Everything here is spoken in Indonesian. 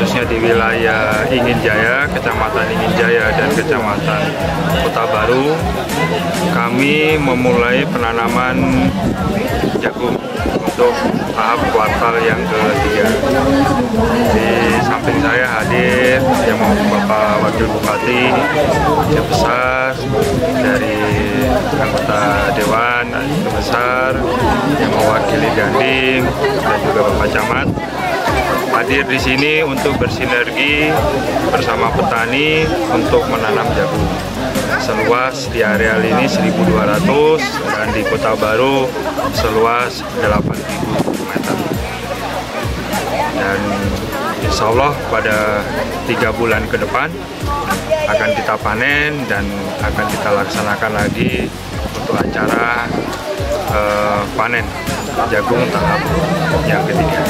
khususnya di wilayah Ingin Jaya, Kecamatan Ingin Jaya dan Kecamatan Kota Baru, kami memulai penanaman jagung untuk tahap kuartal yang ketiga. Di samping saya hadir yang Bapak Wakil Bupati, Aceh Besar, dari anggota Dewan Aceh Besar yang mewakili Dandim dan juga Bapak Camat hadir di sini untuk bersinergi bersama petani untuk menanam jagung. Seluas di areal ini 1.200 dan di Kota Baru seluas 8.000 meter. Dan insya Allah pada 3 bulan ke depan akan kita panen dan akan kita laksanakan lagi untuk acara panen jagung tahap yang ketiga.